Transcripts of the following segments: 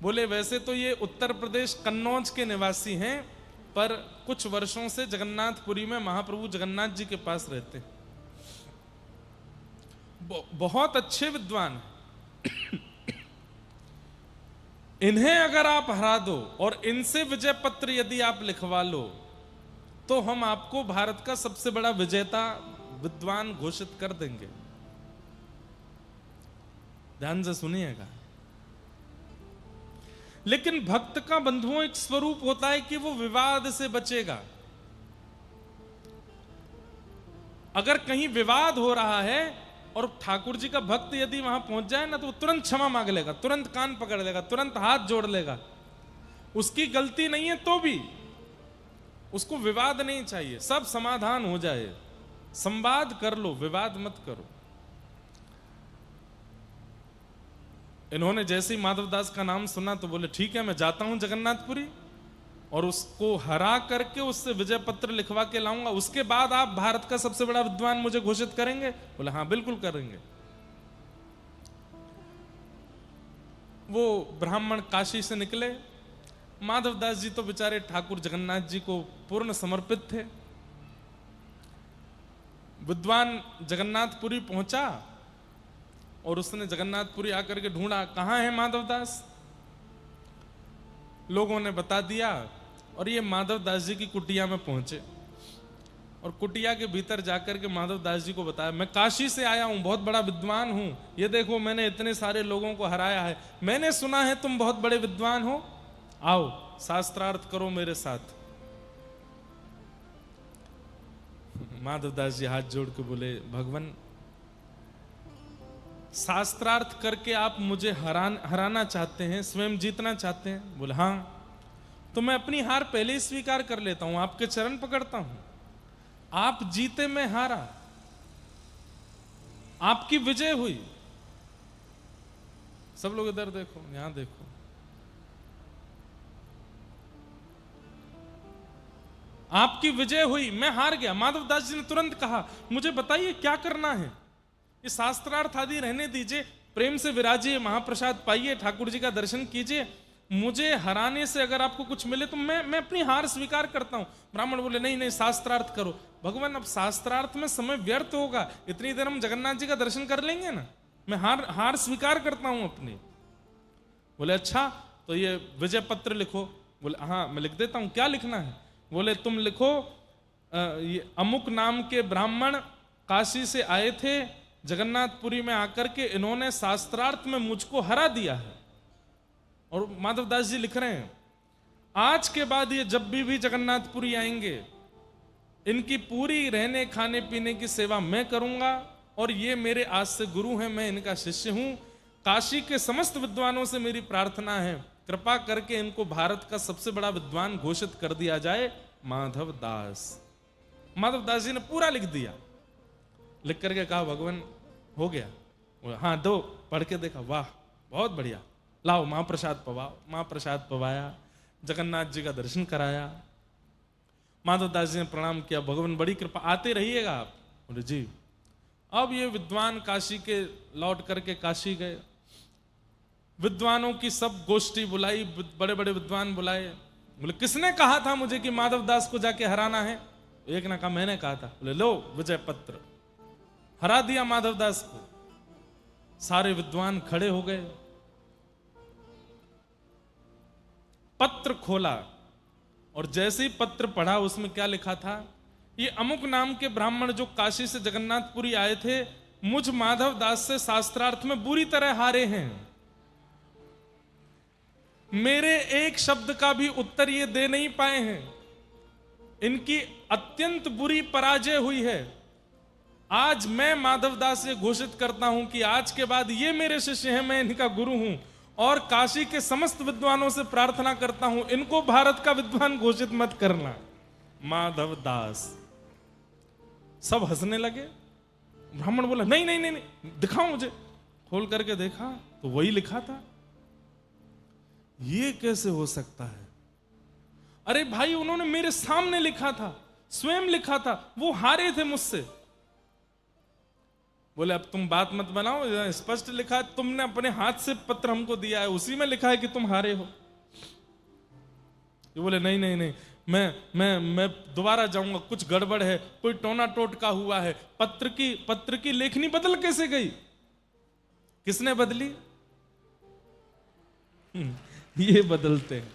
बोले वैसे तो ये उत्तर प्रदेश कन्नौज के निवासी हैं, पर कुछ वर्षों से जगन्नाथपुरी में महाप्रभु जगन्नाथ जी के पास रहते हैं। बहुत अच्छे विद्वान हैं। इन्हें अगर आप हरा दो और इनसे विजय पत्र यदि आप लिखवा लो तो हम आपको भारत का सबसे बड़ा विजेता विद्वान घोषित कर देंगे। ध्यान से सुनिएगा। लेकिन भक्त का बंधुओं एक स्वरूप होता है कि वो विवाद से बचेगा। अगर कहीं विवाद हो रहा है और ठाकुर जी का भक्त यदि वहां पहुंच जाए ना, तो वो तुरंत क्षमा मांग लेगा, तुरंत कान पकड़ लेगा, तुरंत हाथ जोड़ लेगा। उसकी गलती नहीं है तो भी उसको विवाद नहीं चाहिए, सब समाधान हो जाए, संवाद कर लो, विवाद मत करो। इन्होंने जैसे ही माधवदास का नाम सुना तो बोले ठीक है, मैं जाता हूं जगन्नाथपुरी और उसको हरा करके उससे विजय पत्र लिखवा के लाऊंगा, उसके बाद आप भारत का सबसे बड़ा विद्वान मुझे घोषित करेंगे। बोले हाँ बिल्कुल करेंगे। वो ब्राह्मण काशी से निकले। माधवदास जी तो बेचारे ठाकुर जगन्नाथ जी को पूर्ण समर्पित थे। विद्वान जगन्नाथपुरी पहुंचा और उसने जगन्नाथपुरी आकर के ढूंढा, कहां है माधवदास। लोगों ने बता दिया और ये माधवदास जी की कुटिया में पहुंचे और कुटिया के भीतर जाकर के माधवदास जी को बताया, मैं काशी से आया हूं, बहुत बड़ा विद्वान हूं, ये देखो मैंने इतने सारे लोगों को हराया है, मैंने सुना है तुम बहुत बड़े विद्वान हो, आओ शास्त्रार्थ करो मेरे साथ। माधवदास जी हाथ जोड़ के बोले, भगवान शास्त्रार्थ करके आप मुझे हराना चाहते हैं, स्वयं जीतना चाहते हैं। बोले हाँ, तो मैं अपनी हार पहले ही स्वीकार कर लेता हूं, आपके चरण पकड़ता हूं। आप जीते मैं हारा, आपकी विजय हुई। सब लोग इधर देखो, यहां देखो। आपकी विजय हुई, मैं हार गया। माधवदास जी ने तुरंत कहा, मुझे बताइए क्या करना है। ये शास्त्रार्थ आदि रहने दीजिए, प्रेम से विराजिए, महाप्रसाद पाइए, ठाकुर जी का दर्शन कीजिए। मुझे हराने से अगर आपको कुछ मिले तो मैं अपनी हार स्वीकार करता हूं। ब्राह्मण बोले नहीं नहीं, शास्त्रार्थ करो। भगवान अब शास्त्रार्थ में समय व्यर्थ होगा, इतनी देर हम जगन्नाथ जी का दर्शन कर लेंगे ना, मैं हार स्वीकार करता हूं अपनी। बोले अच्छा, तो ये विजय पत्र लिखो। बोले हाँ मैं लिख देता हूं, क्या लिखना है। बोले तुम लिखो, ये अमुक नाम के ब्राह्मण काशी से आए थे, जगन्नाथपुरी में आकर के इन्होंने शास्त्रार्थ में मुझको हरा दिया है। और माधवदास जी लिख रहे हैं, आज के बाद ये जब भी जगन्नाथपुरी आएंगे, इनकी पूरी रहने खाने पीने की सेवा मैं करूंगा, और ये मेरे आज से गुरु हैं, मैं इनका शिष्य हूं। काशी के समस्त विद्वानों से मेरी प्रार्थना है, कृपा करके इनको भारत का सबसे बड़ा विद्वान घोषित कर दिया जाए, माधवदास। माधवदास जी ने पूरा लिख दिया। लिख करके कहा, भगवान हो गया। हाँ दो, पढ़ के देखा, वाह बहुत बढ़िया, लाओ महाप्रसाद पवाओ। महाप्रसाद पवाया, जगन्नाथ जी का दर्शन कराया। माधवदास जी ने प्रणाम किया, भगवान बड़ी कृपा, आते रहिएगा आप। बोले जी। अब ये विद्वान काशी के लौट करके काशी गए। विद्वानों की सब गोष्ठी बुलाई, बड़े बड़े विद्वान बुलाए। बोले किसने कहा था मुझे कि माधवदास को जाके हराना है। एक ने कहा मैंने कहा था। बोले लो विजय पत्र, हरा दिया माधवदास को। सारे विद्वान खड़े हो गए। पत्र खोला और जैसे ही पत्र पढ़ा, उसमें क्या लिखा था, ये अमुक नाम के ब्राह्मण जो काशी से जगन्नाथपुरी आए थे, मुझ माधवदास से शास्त्रार्थ में बुरी तरह हारे हैं। मेरे एक शब्द का भी उत्तर ये दे नहीं पाए हैं। इनकी अत्यंत बुरी पराजय हुई है। आज मैं माधवदास से घोषित करता हूं कि आज के बाद ये मेरे शिष्य हैं, मैं इनका गुरु हूं, और काशी के समस्त विद्वानों से प्रार्थना करता हूं, इनको भारत का विद्वान घोषित मत करना। माधवदास। सब हंसने लगे। ब्राह्मण बोला नहीं नहीं नहीं, नहीं दिखाओ मुझे। खोल करके देखा तो वही लिखा था। ये कैसे हो सकता है। अरे भाई, उन्होंने मेरे सामने लिखा था, स्वयं लिखा था, वो हारे थे मुझसे। बोले अब तुम बात मत बनाओ, स्पष्ट लिखा है, तुमने अपने हाथ से पत्र हमको दिया है, उसी में लिखा है कि तुम हारे हो। ये बोले नहीं नहीं नहीं, मैं दोबारा जाऊंगा, कुछ गड़बड़ है, कोई टोना टोटका हुआ है। पत्र की लेखनी बदल कैसे गई? किसने बदली? ये बदलते हैं।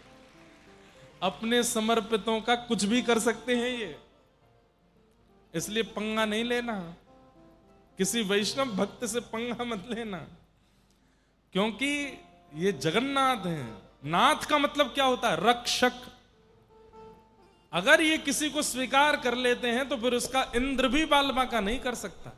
अपने समर्पितों का कुछ भी कर सकते हैं ये, इसलिए पंगा नहीं लेना। किसी वैष्णव भक्त से पंगा मत लेना, क्योंकि ये जगन्नाथ हैं। नाथ का मतलब क्या होता है? रक्षक। अगर ये किसी को स्वीकार कर लेते हैं तो फिर उसका इंद्र भी बाल बांका नहीं कर सकता।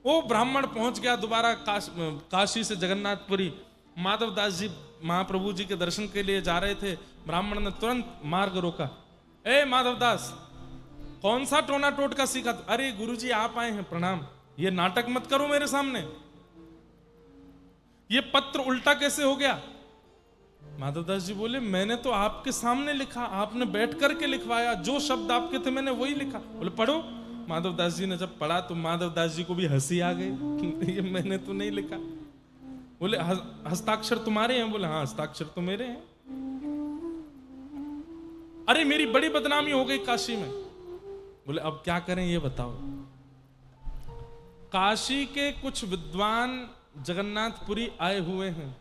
वो ब्राह्मण पहुंच गया दोबारा काशी से जगन्नाथपुरी। माधवदास जी महाप्रभु जी के दर्शन के लिए जा रहे थे। ब्राह्मण ने तुरंत मार्ग रोका। ए माधवदास, कौन सा टोना टोटका सीखा? अरे गुरुजी आप आए हैं, प्रणाम। ये नाटक मत करो मेरे सामने। ये पत्र उल्टा कैसे हो गया? माधवदास जी बोले मैंने तो आपके सामने लिखा, आपने बैठ करके लिखवाया, जो शब्द आपके थे मैंने वही लिखा। बोले पढ़ो। माधवदास जी ने जब पढ़ा तो माधवदास जी को भी हंसी आ गई। ये मैंने तो नहीं लिखा। बोले हस्ताक्षर तुम्हारे हैं? बोले हाँ हस्ताक्षर तो मेरे हैं। अरे मेरी बड़ी बदनामी हो गई काशी में। बोले अब क्या करें ये बताओ। काशी के कुछ विद्वान जगन्नाथपुरी आए हुए हैं।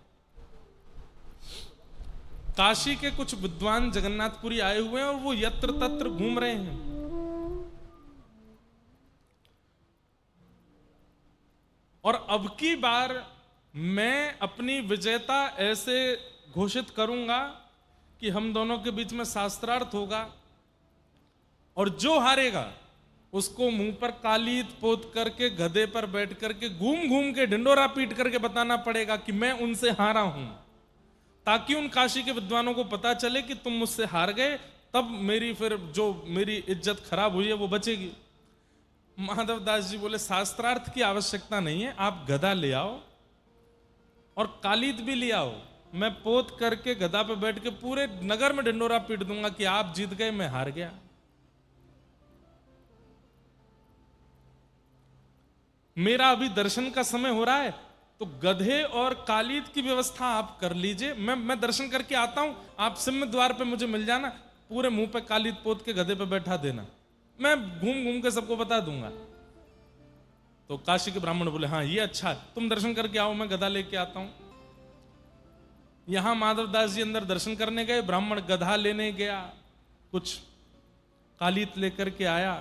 काशी के कुछ विद्वान जगन्नाथपुरी आए हुए हैं और वो यत्र तत्र घूम रहे हैं। और अब की बार मैं अपनी विजेता ऐसे घोषित करूंगा कि हम दोनों के बीच में शास्त्रार्थ होगा, और जो हारेगा उसको मुंह पर कालीत पोत करके गधे पर बैठ करके घूम घूम के ढिंडोरा पीट करके बताना पड़ेगा कि मैं उनसे हारा हूं, ताकि उन काशी के विद्वानों को पता चले कि तुम मुझसे हार गए। तब मेरी फिर जो मेरी इज्जत खराब हुई है वो बचेगी। माधवदास जी बोले शास्त्रार्थ की आवश्यकता नहीं है, आप गधा ले आओ और कालीत भी ले आओ, मैं पोत करके गधा पे बैठ के पूरे नगर में ढिंडोरा पीट दूंगा कि आप जीत गए, मैं हार गया। मेरा अभी दर्शन का समय हो रहा है, तो गधे और कालीत की व्यवस्था आप कर लीजिए, मैं दर्शन करके आता हूं, आप सिम्म द्वार पे मुझे मिल जाना, पूरे मुंह पे कालीत पोत के गधे पे बैठा देना, मैं घूम घूम के सबको बता दूंगा। तो काशी के ब्राह्मण बोले हाँ ये अच्छा है, तुम दर्शन करके आओ, मैं गधा लेके आता हूं। यहां माधवदास जी अंदर दर्शन करने गए, ब्राह्मण गधा लेने गया, कुछ कालीत लेकर के आया।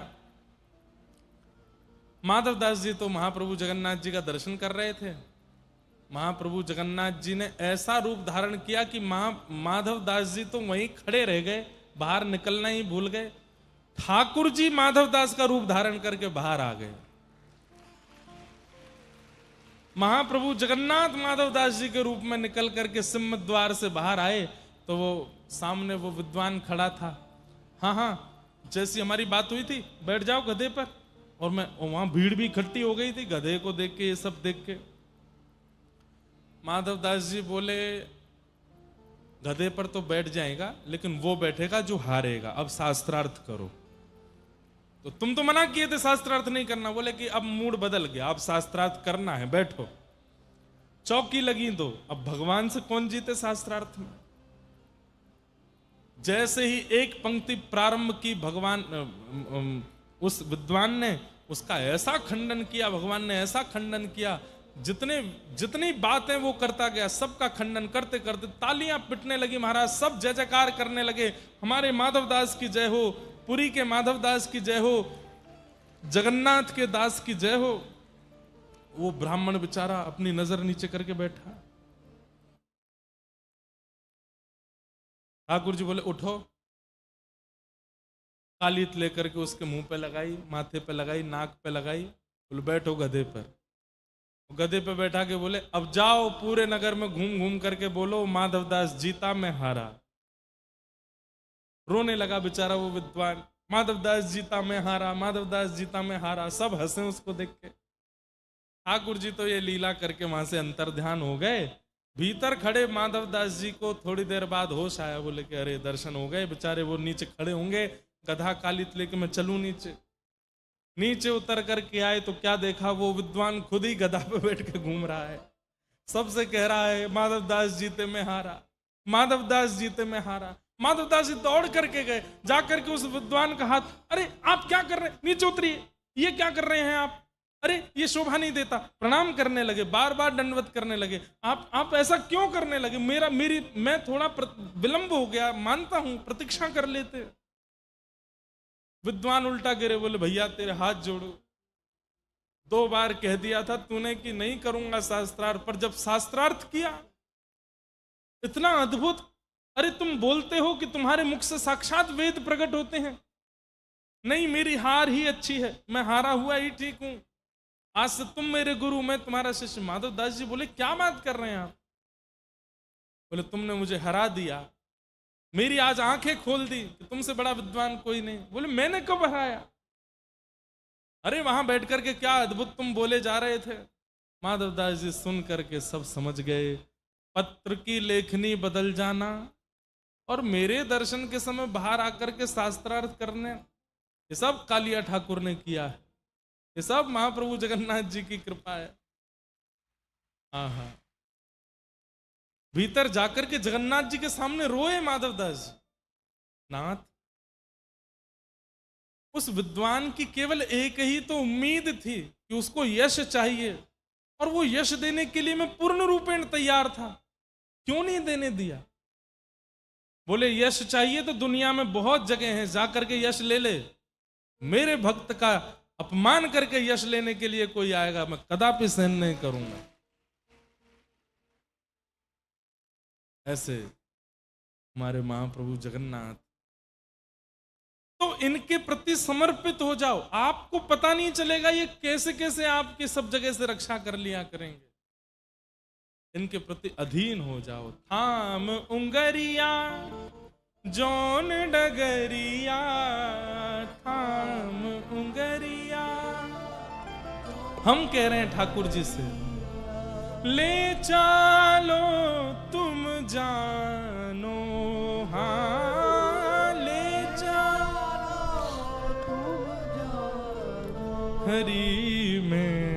माधवदास जी तो महाप्रभु जगन्नाथ जी का दर्शन कर रहे थे। महाप्रभु जगन्नाथ जी ने ऐसा रूप धारण किया कि माधवदास जी तो वहीं खड़े रह गए, बाहर निकलना ही भूल गए। ठाकुर जी माधवदास का रूप धारण करके बाहर आ गए। महाप्रभु जगन्नाथ माधवदास जी के रूप में निकल करके सिम्म द्वार से बाहर आए तो वो सामने वो विद्वान खड़ा था। हाँ हाँ जैसी हमारी बात हुई थी, बैठ जाओ गधे पर। और वहां भीड़ भी इकट्ठी हो गई थी गधे को देख के, ये सब देख के। माधवदास जी बोले गधे पर तो बैठ जाएगा, लेकिन वो बैठेगा जो हारेगा, अब शास्त्रार्थ करो। तो तुम तो मना किए थे शास्त्रार्थ नहीं करना, बोले कि अब मूड बदल गया, अब शास्त्रार्थ करना है, बैठो। चौकी लगी दो, अब भगवान से कौन जीते शास्त्रार्थ में। जैसे ही एक पंक्ति प्रारंभ की, भगवान उस विद्वान ने उसका ऐसा खंडन किया, भगवान ने ऐसा खंडन किया, जितनी बातें वो करता गया सबका खंडन करते करते तालियां पिटने लगी महाराज, सब जय जयकार करने लगे, हमारे माधवदास की जय हो, पुरी के माधवदास की जय हो, जगन्नाथ के दास की जय हो। वो ब्राह्मण बेचारा अपनी नजर नीचे करके बैठा। ठाकुर जी बोले उठो, कालीत लेकर के उसके मुंह पे लगाई, माथे पे लगाई, नाक पे लगाई, बोले बैठो गधे पर। गधे पे बैठा के बोले अब जाओ पूरे नगर में घूम घूम करके बोलो माधवदास जीता मैं हारा। रोने लगा बेचारा वो विद्वान, माधवदास जीता मैं हारा, माधवदास जीता मैं हारा। सब हंसे उसको देख के। ठाकुर जी तो ये लीला करके वहां से अंतर ध्यान हो गए। भीतर खड़े माधवदास जी को थोड़ी देर बाद होश आया, बोले कि अरे दर्शन हो गए, बेचारे वो नीचे खड़े होंगे, गधा कालित लेके मैं चलूं नीचे। नीचे उतर करके आए तो क्या देखा, वो विद्वान खुद ही गधा पे बैठ के घूम रहा है, सबसे कह रहा है माधवदास जीते में हारा, माधवदास जीते में हारा। माधवदास जी दौड़ करके गए, जाकर के उस विद्वान का हाथ, अरे आप क्या कर रहे हैं, नीचे उतरिए, ये क्या कर रहे हैं आप, अरे ये शोभा नहीं देता। प्रणाम करने लगे, बार बार दंडवत करने लगे। आप ऐसा क्यों करने लगे, मैं थोड़ा विलंब हो गया, मानता हूं, प्रतीक्षा कर लेते। विद्वान उल्टा गिरे, बोले भैया तेरे हाथ जोड़ो, 2 बार कह दिया था तूने कि नहीं करूंगा शास्त्रार्थ, पर जब शास्त्रार्थ किया इतना अद्भुत, अरे तुम बोलते हो कि तुम्हारे मुख से साक्षात वेद प्रकट होते हैं। नहीं, मेरी हार ही अच्छी है, मैं हारा हुआ ही ठीक हूं, आज से तुम मेरे गुरु, मैं तुम्हारा शिष्य। माधवदास जी बोले क्या बात कर रहे हैं आप, बोले तुमने मुझे हरा दिया, मेरी आज आंखें खोल दी कि तुमसे बड़ा विद्वान कोई नहीं। बोले मैंने कब हराया, अरे वहां बैठ करके क्या अद्भुत तुम बोले जा रहे थे। माधवदास जी सुन करके सब समझ गए, पत्र की लेखनी बदल जाना और मेरे दर्शन के समय बाहर आकर के शास्त्रार्थ करने, ये सब कालिया ठाकुर ने किया है, ये सब महाप्रभु जगन्नाथ जी की कृपा है। भीतर जाकर के जगन्नाथ जी के सामने रोए माधवदास जी, नाथ उस विद्वान की केवल एक ही तो उम्मीद थी कि उसको यश चाहिए, और वो यश देने के लिए मैं पूर्ण रूपेण तैयार था, क्यों नहीं देने दिया। बोले यश चाहिए तो दुनिया में बहुत जगह है, जाकर के यश ले ले, मेरे भक्त का अपमान करके यश लेने के लिए कोई आएगा, मैं कदापि सहन नहीं करूंगा। ऐसे हमारे महाप्रभु जगन्नाथ, तो इनके प्रति समर्पित हो जाओ, आपको पता नहीं चलेगा ये कैसे कैसे आपके सब जगह से रक्षा कर लिया करेंगे। इनके प्रति अधीन हो जाओ। थाम उंगरिया जौन डगरिया, थाम उंगरिया। हम कह रहे हैं ठाकुर जी से, ले चालो तुम जानो, हाँ ले चालो तुम जानो, हरि में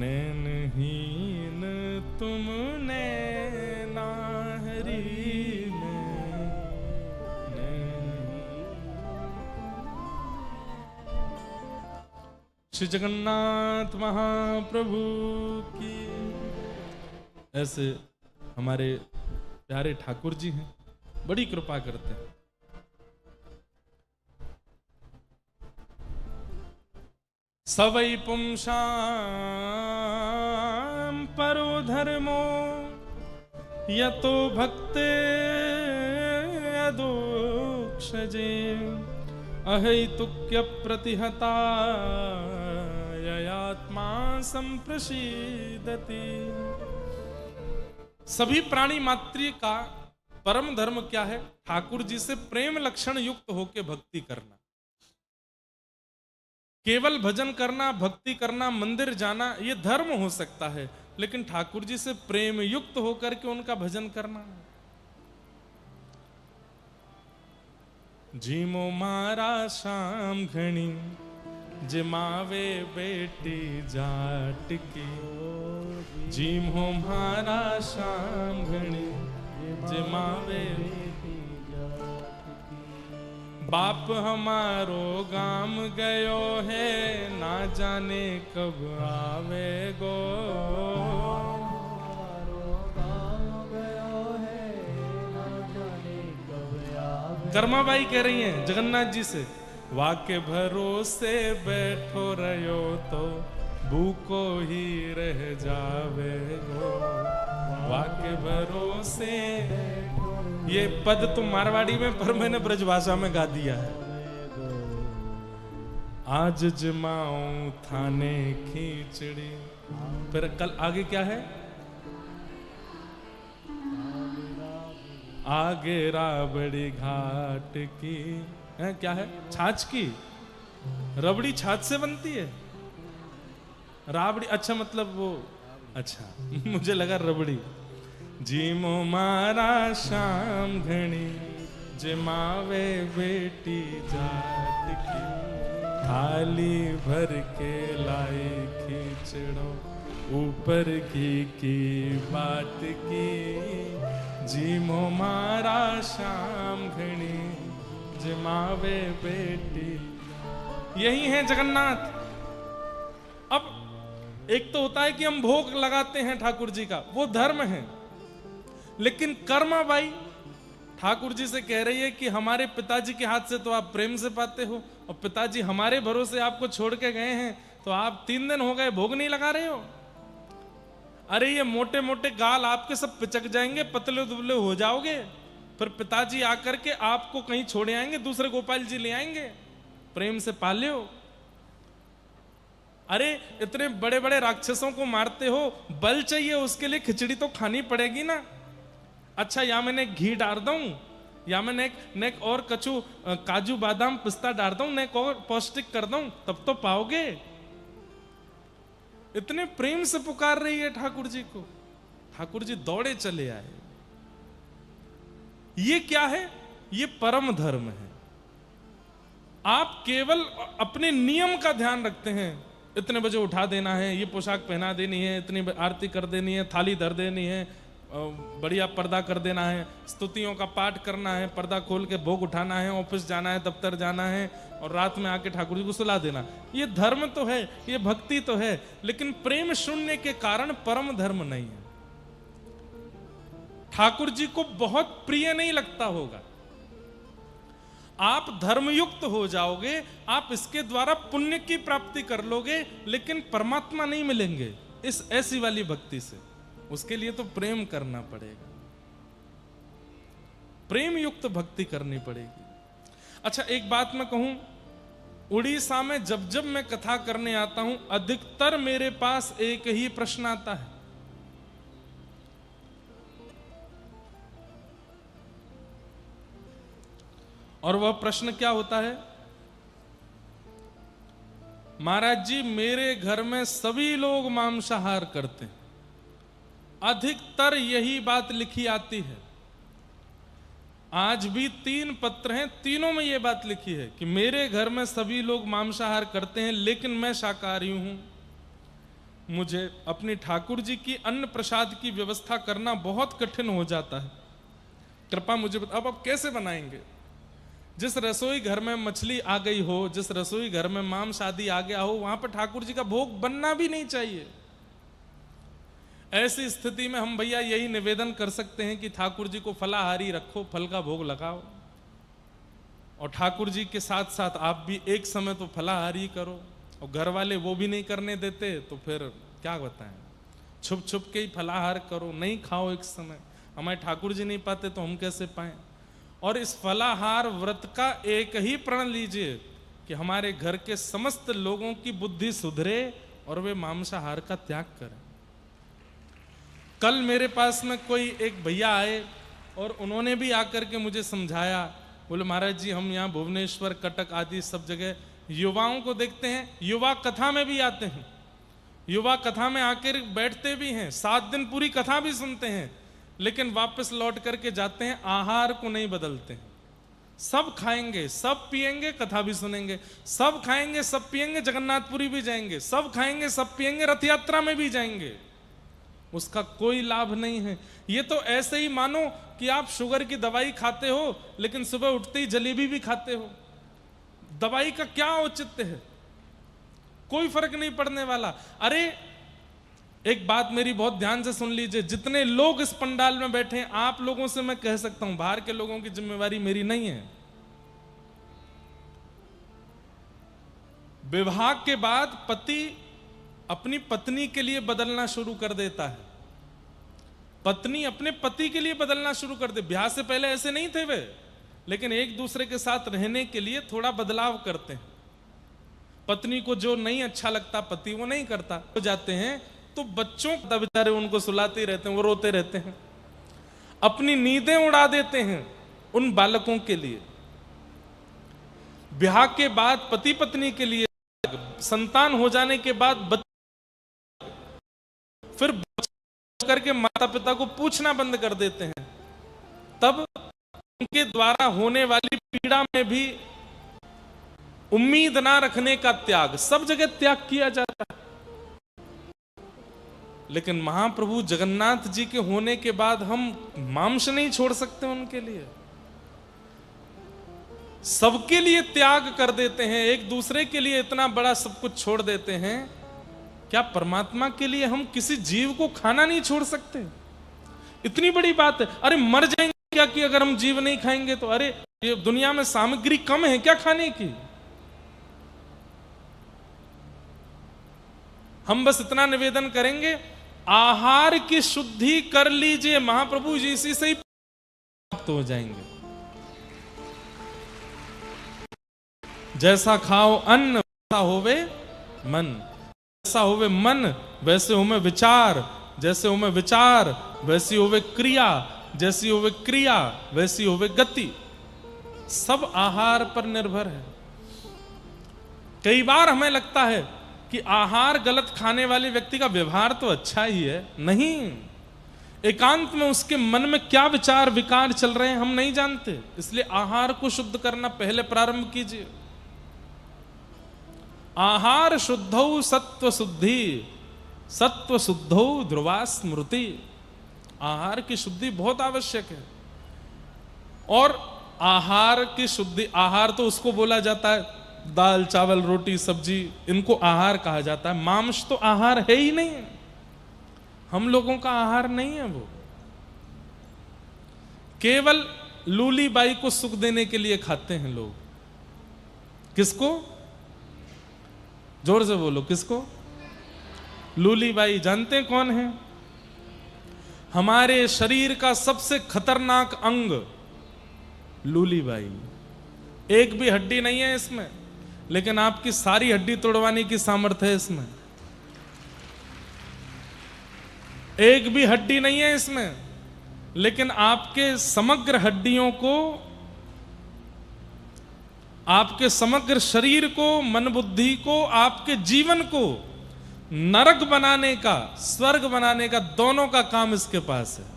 नैनहीन तुम नैना, हरि में नैनहीन। श्री जगन्नाथ महाप्रभु की। ऐसे हमारे प्यारे ठाकुर जी हैं, बड़ी कृपा करते हैं। सवै पुंसां परो धर्मो, यतो भक्ते अदोक्षजे, अहैतुक्य प्रतिहता ययात्मा संप्रसीदति। सभी प्राणी मात्र का परम धर्म क्या है, ठाकुर जी से प्रेम लक्षण युक्त होकर भक्ति करना। केवल भजन करना, भक्ति करना, मंदिर जाना, ये धर्म हो सकता है, लेकिन ठाकुर जी से प्रेम युक्त होकर के उनका भजन करना। जीमो मारा शाम घणी, जिमावे बेटी जाट की, जीमो मारा शाम घणी, जिमावे बेटी जाट की। बाप हमारो गाम गयो है, ना जाने कब आवे गो, कर्माबाई कह रही हैं जगन्नाथ जी से, वाके भरोसे बैठो रहो तो भूखो ही रह जावे गो, वाके भरोसे। ये पद तो मारवाड़ी में, पर मैंने ब्रजभाषा में गा दिया है। आज जमाऊं थाने खींचड़ी, फिर कल आगे क्या है, आगे राबड़ी घाट की है, क्या है, छाछ की। रबड़ी छाछ से बनती है, राबड़ी, अच्छा मतलब वो, अच्छा मुझे लगा रबड़ी। जीमो मारा शाम घणी, जिमावे बेटी जाट की, थाली भर के लाए खिचड़ो, ऊपर की बात की, जीमो मारा शाम घनी जमावे बेटी। यही है जगन्नाथ। अब एक तो होता है कि हम भोग लगाते हैं ठाकुर जी का, वो धर्म है, लेकिन कर्माबाई ठाकुर जी से कह रही है कि हमारे पिताजी के हाथ से तो आप प्रेम से पाते हो, और पिताजी हमारे भरोसे आपको छोड़ के गए हैं, तो आप 3 दिन हो गए भोग नहीं लगा रहे हो। अरे ये मोटे मोटे गाल आपके सब पिचक जाएंगे, पतले दुबले हो जाओगे, फिर पिताजी आकर के आपको कहीं छोड़े आएंगे, दूसरे गोपाल जी ले आएंगे, प्रेम से पाले। अरे इतने बड़े बड़े राक्षसों को मारते हो, बल चाहिए उसके लिए खिचड़ी तो खानी पड़ेगी ना। अच्छा, या मैंने घी डाल दूं, या मैं नेक और काजू बादाम पिस्ता डाल दूं, नेक और पौष्टिक कर दूं, तब तो पाओगे। इतने प्रेम से पुकार रही है ठाकुर जी को। ठाकुर जी दौड़े चले आए। ये क्या है? ये परम धर्म है। आप केवल अपने नियम का ध्यान रखते हैं, इतने बजे उठा देना है, ये पोशाक पहना देनी है, इतनी आरती कर देनी है, थाली धर देनी है, बढ़िया पर्दा कर देना है, स्तुतियों का पाठ करना है, पर्दा खोल के भोग उठाना है, ऑफिस जाना है, दफ्तर जाना है, और रात में आके ठाकुर जी को सुला देना। ये धर्म तो है, ये भक्ति तो है, लेकिन प्रेम शून्य के कारण परम धर्म नहीं है। ठाकुर जी को बहुत प्रिय नहीं लगता होगा। आप धर्मयुक्त हो जाओगे, आप इसके द्वारा पुण्य की प्राप्ति कर लोगे, लेकिन परमात्मा नहीं मिलेंगे इस ऐसी वाली भक्ति से। उसके लिए तो प्रेम करना पड़ेगा, प्रेम युक्त भक्ति करनी पड़ेगी। अच्छा, एक बात मैं कहूं, उड़ीसा में जब जब मैं कथा करने आता हूं, अधिकतर मेरे पास एक ही प्रश्न आता है, और वह प्रश्न क्या होता है? महाराज जी, मेरे घर में सभी लोग मांसाहार करते हैं। अधिकतर यही बात लिखी आती है। आज भी 3 पत्र हैं, तीनों में यह बात लिखी है कि मेरे घर में सभी लोग मांसाहार करते हैं, लेकिन मैं शाकाहारी हूं। मुझे अपनी ठाकुर जी की अन्न प्रसाद की व्यवस्था करना बहुत कठिन हो जाता है। कृपा मुझे अब कैसे बनाएंगे? जिस रसोई घर में मछली आ गई हो, जिस रसोई घर में मांस आदि आ गया हो, वहां पर ठाकुर जी का भोग बनना भी नहीं चाहिए। ऐसी स्थिति में हम भैया यही निवेदन कर सकते हैं कि ठाकुर जी को फलाहारी रखो, फल का भोग लगाओ, और ठाकुर जी के साथ साथ आप भी एक समय तो फलाहारी करो। और घर वाले वो भी नहीं करने देते तो फिर क्या बताएं, छुप छुप के ही फलाहार करो, नहीं खाओ एक समय। हमारे ठाकुर जी नहीं पाते तो हम कैसे पाएं? और इस फलाहार व्रत का एक ही प्रण लीजिए कि हमारे घर के समस्त लोगों की बुद्धि सुधरे और वे मांसाहार का त्याग करें। कल मेरे पास में कोई एक भैया आए और उन्होंने भी आकर के मुझे समझाया। बोले, महाराज जी, हम यहाँ भुवनेश्वर, कटक आदि सब जगह युवाओं को देखते हैं, युवा कथा में भी आते हैं, युवा कथा में आकर बैठते भी हैं, 7 दिन पूरी कथा भी सुनते हैं, लेकिन वापस लौट करके जाते हैं, आहार को नहीं बदलते हैं। सब खाएंगे, सब पिएंगे, कथा भी सुनेंगे, सब खाएंगे, सब पिएंगे, जगन्नाथपुरी भी जाएंगे, सब खाएंगे, सब पिएंगे, रथ यात्रा में भी जाएंगे, उसका कोई लाभ नहीं है। ये तो ऐसे ही मानो कि आप शुगर की दवाई खाते हो, लेकिन सुबह उठते ही जलेबी भी खाते हो। दवाई का क्या औचित्य है? कोई फर्क नहीं पड़ने वाला। अरे एक बात मेरी बहुत ध्यान से सुन लीजिए, जितने लोग इस पंडाल में बैठे हैं, आप लोगों से मैं कह सकता हूं, बाहर के लोगों की जिम्मेवारी मेरी नहीं है। विवाह के बाद पति अपनी पत्नी के लिए बदलना शुरू कर देता है, पत्नी अपने पति के लिए बदलना शुरू कर दे। ब्याह से पहले ऐसे नहीं थे वे, लेकिन एक दूसरे के साथ रहने के लिए थोड़ा बदलाव करते हैं। पत्नी को जो नहीं अच्छा लगता पति वो नहीं करता, हो जाते हैं तो बच्चों को बेचारे उनको सुलाते रहते हैं, वो रोते रहते हैं, अपनी नींदें उड़ा देते हैं उन बालकों के लिए। ब्याह के बाद पति पत्नी के लिए, संतान हो जाने के बाद फिर करके माता पिता को पूछना बंद कर देते हैं। तब उनके द्वारा होने वाली पीड़ा में भी उम्मीद ना रखने का त्याग, सब जगह त्याग किया जाता है। लेकिन महाप्रभु जगन्नाथ जी के होने के बाद हम मांस नहीं छोड़ सकते उनके लिए। सबके लिए त्याग कर देते हैं, एक दूसरे के लिए इतना बड़ा सब कुछ छोड़ देते हैं, क्या परमात्मा के लिए हम किसी जीव को खाना नहीं छोड़ सकते? इतनी बड़ी बात है। अरे मर जाएंगे क्या कि अगर हम जीव नहीं खाएंगे तो? अरे ये दुनिया में सामग्री कम है क्या खाने की? हम बस इतना निवेदन करेंगे, आहार की शुद्धि कर लीजिए, महाप्रभु जी इसी से ही प्राप्त हो जाएंगे। जैसा खाओ अन्न वैसा होवे मन, जैसा होवे मन वैसे होवे विचार, जैसे होवे विचार वैसी होवे क्रिया, जैसी होवे क्रिया वैसी होवे गति। सब आहार पर निर्भर है। कई बार हमें लगता है कि आहार गलत खाने वाले व्यक्ति का व्यवहार तो अच्छा ही है, नहीं, एकांत में उसके मन में क्या विचार विकार चल रहे हैं हम नहीं जानते। इसलिए आहार को शुद्ध करना पहले प्रारंभ कीजिए। आहार शुद्धौ सत्व शुद्धि, सत्व शुद्धौ ध्रुवा स्मृति। आहार की शुद्धि बहुत आवश्यक है। और आहार की शुद्धि, आहार तो उसको बोला जाता है दाल चावल रोटी सब्जी, इनको आहार कहा जाता है। मांस तो आहार है ही नहीं, हम लोगों का आहार नहीं है वो। केवल लूली बाई को सुख देने के लिए खाते हैं लोग। किसको? जोर से बोलो, किसको? लूली बाई। जानते कौन है? हमारे शरीर का सबसे खतरनाक अंग लूली बाई। एक भी हड्डी नहीं है इसमें, लेकिन आपकी सारी हड्डी तोड़वाने की सामर्थ्य है इसमें। एक भी हड्डी नहीं है इसमें, लेकिन आपके समग्र हड्डियों को, आपके समग्र शरीर को, मन बुद्धि को, आपके जीवन को नरक बनाने का, स्वर्ग बनाने का, दोनों का काम इसके पास है।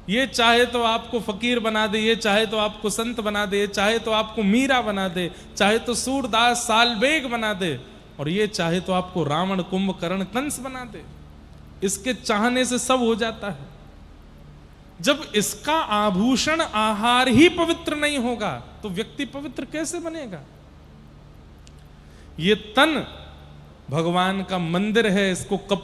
ये चाहे तो आपको फकीर बना दे, ये चाहे तो आपको संत बना दे, चाहे तो आपको मीरा बना दे, चाहे तो सूरदास सालबेग बना दे, और ये चाहे तो आपको रावण कुंभकर्ण कंस बना दे। इसके चाहने से सब हो जाता है। जब इसका आभूषण आहार ही पवित्र नहीं होगा तो व्यक्ति पवित्र कैसे बनेगा? ये तन भगवान का मंदिर है, इसको कपड़े